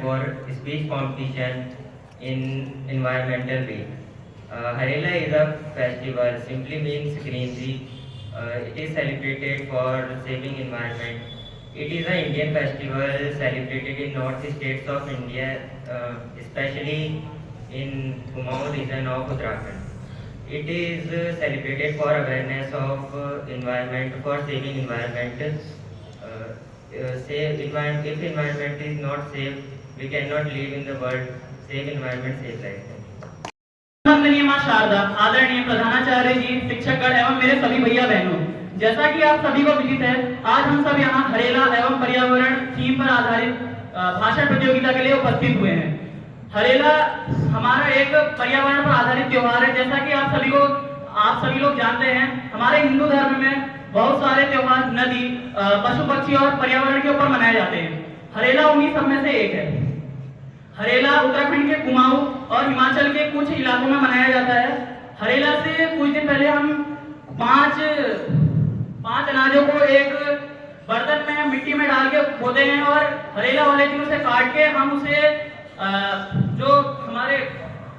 for speech competition in environmental week. Harela is a festival, simply means greenery. It is celebrated for saving environment. It is an Indian festival celebrated in north states of India, especially in Kumaon region of Uttarakhand. It is celebrated for awareness of environment, for saving environment. If environment is not safe, we cannot live in the world. Save environment, save life. वंदनीय मां शारदा, आदरणीय प्रधानाचार्य जी, शिक्षकगण एवं मेरे सभी भैया बहनों, जैसा कि आप सभी को विदित है, आज हम सब यहाँ हरेला एवं पर्यावरण थीम पर आधारित भाषण प्रतियोगिता के लिए उपस्थित हुए हैं। हरेला हमारा एक पर्यावरण पर आधारित त्योहार है। जैसा कि आप सभी लोग जानते हैं, हमारे हिंदू धर्म में बहुत सारे त्योहार नदी, पशु पक्षी और पर्यावरण के ऊपर मनाए जाते हैं। हरेला उन्हीं सब में से एक है। हरेला उत्तराखंड के कुमाऊं और हिमाचल के कुछ इलाकों में मनाया जाता है। हरेला से कुछ दिन पहले हम पांच अनाजों को एक बर्तन में मिट्टी में डाल के बोते हैं और हरेला वाले दिन उसे काट के हम उसे जो हमारे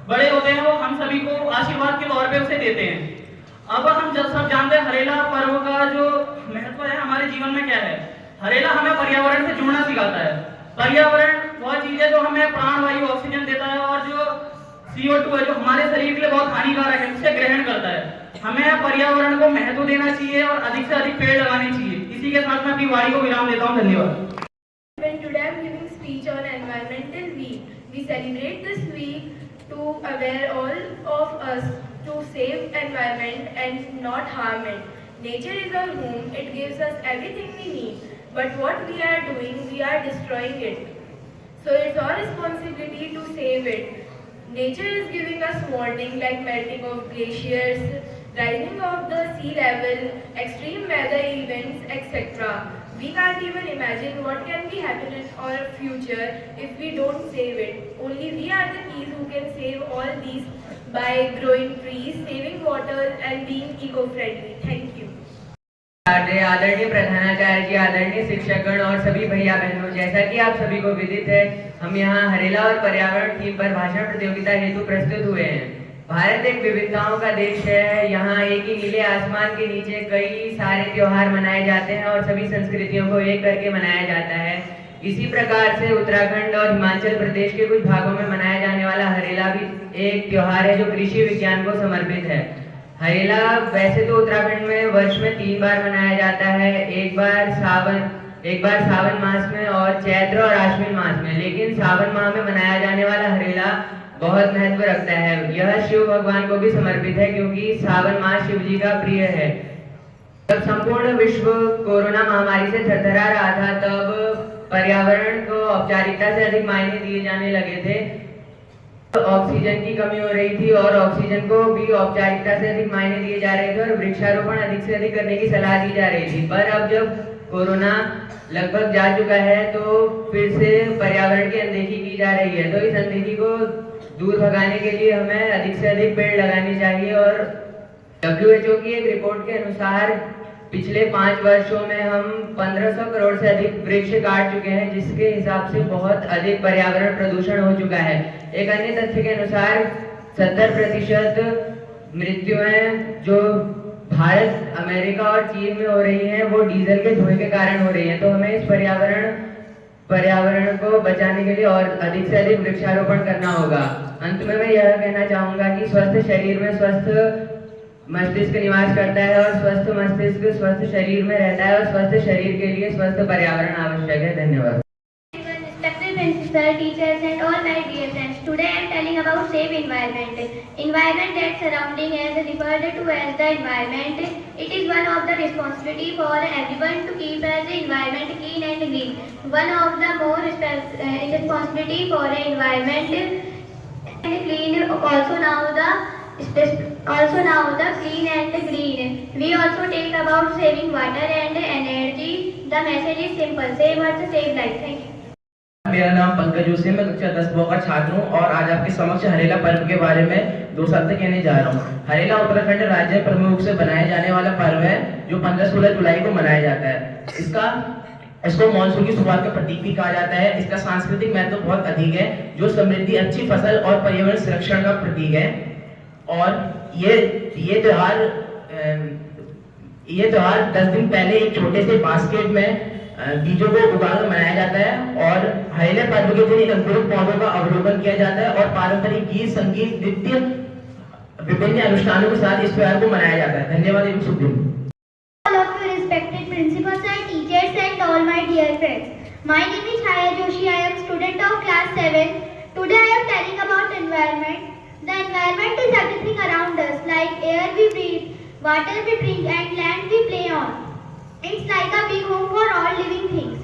बड़े होते हैं वो हम सभी को आशीर्वाद के तौर पे उसे देते हैं। अब हम सब जानते हैं हरेला पर्व का जो महत्व है हमारे जीवन में क्या है। हरेला हमें पर्यावरण से जुड़ना सिखाता है। पर्यावरण वह चीज है जो हमें प्राणवायु ऑक्सीजन देता है और जो CO2 है जो हमारे शरीर के लिए बहुत हानिकारक है उसे ग्रहण करता है। हमें पर्यावरण को महत्व देना चाहिए और अधिक से अधिक पेड़ लगाने चाहिए। इसी के साथ मैं अपनी वाणी को विराम देता हूँ। धन्यवाद। Today I am giving speech on Environmental Week. We celebrate this week to aware all of us to save environment and not harm it. Nature is our home. It gives us everything we need. But what we are doing, we are destroying it. So it's our responsibility to save it. Nature is giving us warning like melting of glaciers, rising of the sea level, extreme weather events, etc. We can't even imagine what can be happening in our future if we don't save it. Only we are the keys who can save all these by growing trees, saving water and being eco-friendly. Thank you. आदरणीय प्रधानाचार्य जी, आदरणीय शिक्षकगण और सभी भैया बहनों, जैसा कि आप सभी को विदित है, हम यहाँ हरेला और पर्यावरण थीम पर भाषण प्रतियोगिता हेतु प्रस्तुत हुए हैं। भारत एक विविधताओं का देश है। यहाँ एक ही नीले आसमान के नीचे कई सारे त्योहार मनाए जाते हैं और सभी संस्कृतियों को एक करके मनाया जाता है। इसी प्रकार से उत्तराखंड और हिमाचल प्रदेश के कुछ भागों में मनाया जाने वाला हरेला भी एक त्योहार है जो कृषि विज्ञान को समर्पित है। हरेला वैसे तो उत्तराखंड में वर्ष में 3 बार मनाया जाता है, एक बार सावन मास में और चैत्र और आश्विन मास में। लेकिन सावन माह में मनाया जाने वाला हरेला बहुत महत्व रखता है। यह शिव भगवान को भी समर्पित है क्योंकि सावन मास शिव जी का प्रिय है। जब संपूर्ण विश्व कोरोना महामारी से थरथरा रहा था तब पर्यावरण को औपचारिकता से अधिक मायने दिए जाने लगे थे। ऑक्सीजन की कमी हो रही थी और ऑक्सीजन को भी औपचारिकता से अधिक मायने दिए जा रहे थे और वृक्षारोपण अधिक से अधिक करने की सलाह दी जा रही थी। पर अब जब कोरोना लगभग जा चुका है तो फिर से पर्यावरण की अनदेखी की जा रही है। तो इस अनदेखी को दूर भगाने के लिए हमें अधिक से अधिक पेड़ लगाने चाहिए। और WHO की एक रिपोर्ट के अनुसार पिछले 5 वर्षों में हम 1500 करोड़ से अधिक वृक्ष काट चुके हैं, जिसके हिसाब से बहुत अधिक पर्यावरण प्रदूषण हो चुका है। एक अन्य तथ्य के अनुसार 70% मृत्युएं जो भारत, अमेरिका और चीन में हो रही हैं वो डीजल के धुएं के कारण हो रही हैं। तो हमें इस पर्यावरण को बचाने के लिए और अधिक से अधिक वृक्षारोपण करना होगा। अंत में मैं यह कहना चाहूंगा कि स्वस्थ शरीर में स्वस्थ मस्तिष्क निवास करता है और स्वस्थ मस्तिष्क स्वस्थ शरीर में रहता है और स्वस्थ शरीर के लिए स्वस्थ पर्यावरण आवश्यक है। धन्यवाद। Respected principal, teachers and all my dear friends, today I am telling about safe environment. Environment that surrounding us referred to as the environment. It is one of the responsibility for everyone to keep the environment clean and green. One of the more responsibility for the environment and clean also now the clean and green. We also take about saving water and energy. The message is simple: save earth, save life. Thank you. मेरा नाम पंकज जोशी है। मैं कक्षा 10 का छात्र हूँ और आज आपके समक्ष हरेला पर्व के बारे में 2 शब्द कहने जा रहा हूँ। हरेला उत्तराखंड राज्य में प्रमुख रूप से बनाया जाने वाला पर्व है जो 15-16 जुलाई को मनाया जाता है। इसका इसको मानसून की शुरुआत का प्रतीक भी कहा जाता है। इसका सांस्कृतिक महत्व बहुत अधिक है, जो समृद्धि, अच्छी फसल और पर्यावरण संरक्षण का प्रतीक है। और ये त्योहार 10 दिन पहले एक छोटे से बास्केट में बीजों को उगाकर मनाया जाता है और हरेला पर्व के दिन इन अंकुरित पौधों का अवलोकन किया जाता है और पारंपरिक गीत, संगीत, नृत्य, विभिन्न अनुष्ठानों के साथ इस त्योहार को मनाया जाता है। धन्यवाद एवं शुभ दिन। All of you respected principals and teachers and all my dear friends. My name is Chaya Joshi. I am student of class 7. Today I am telling about environment. The environment is everything around us, like air we breathe, water we drink and land we play on. It's like a big home for all living things.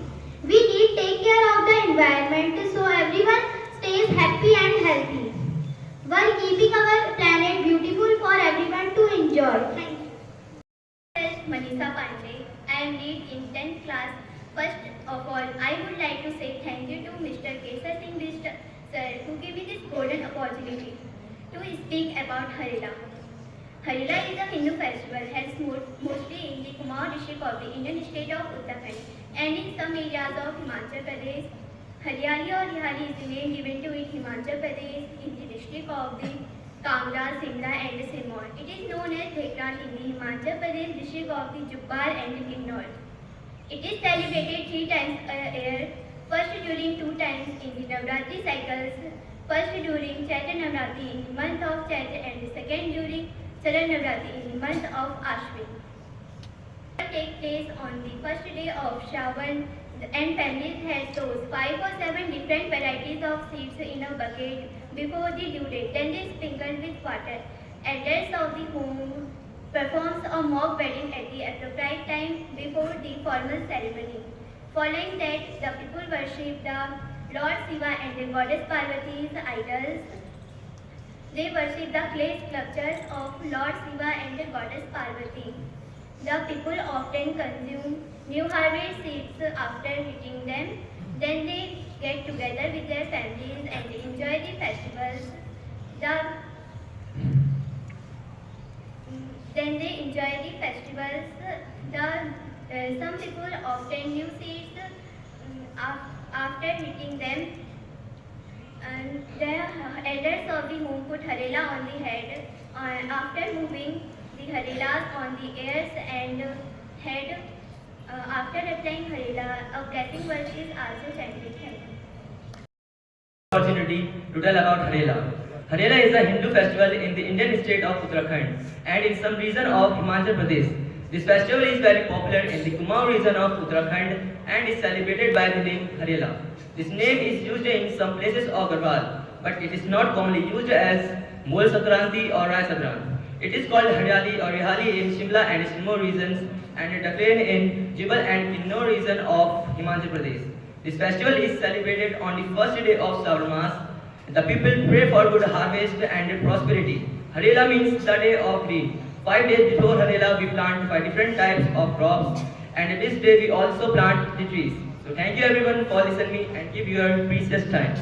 We need to take care of the environment so everyone stays happy and healthy, while keeping our planet beautiful for everyone to enjoy. Thank you. Manisha Pandey. I am lead in 10th class. First of all, I would like to say thank you to Mr. Kesar Singh Bist sir who gave me this golden opportunity to speak about Harela. Harela is a Hindu festival held mostly in the Kumaon district of the Indian state of Uttarakhand and in some areas of Himachal Pradesh. Haryali or Rihali is the name given to it Himachal Pradesh in the district of the Kangra, Simla and Sirmaur. It is known as Dhekran in the Himachal Pradesh district of the Jubbal and the Kinnaur. It is celebrated 3 times a year, first during 2 times in the Navratri cycles, first during Chaitra Navratri in the month of Chaitra and the second during Saran Navratri in the month of Ashwin. Take place on the first day of Shravan and families had chose 5 or 7 different varieties of seeds in a bucket before the due date. Then they sprinkled with water. Elders of the home performs a mock wedding at the appropriate time before the formal ceremony. Following that, the people worship the Lord Shiva and the goddess Parvati's idols. They worship the clay sculptures of Lord Shiva and the goddess Parvati. The people often consume new harvest seeds after eating them. Then they get together with their families and enjoy the festivals. Some people often use seeds after eating them. And the elders of the home put harela on the head. After moving the harelas on the ears and head, after applying harela, a blessing verse is also chanted. Opportunity to tell about Harela. Harela is a Hindu festival in the Indian state of Uttarakhand and in some region of Himachal Pradesh. This festival is very popular in the Kumaon region of Uttarakhand and is celebrated by the name Harela. This name is used in some places of Garhwal, but it is not commonly used as Mol Sankranti or Rai Sankranti. It is called Haryali or Rihali in Shimla and Sirmaur regions and Dhekran in Jubbal and Kinnaur region of Himachal Pradesh. This festival is celebrated on the first day of Shravan Mas. The people pray for good harvest and prosperity. Harela means the day of green. 5 days before Harela, we plant 5 different types of crops, and this day we also plant the trees. So thank you everyone for listening and give your precious time.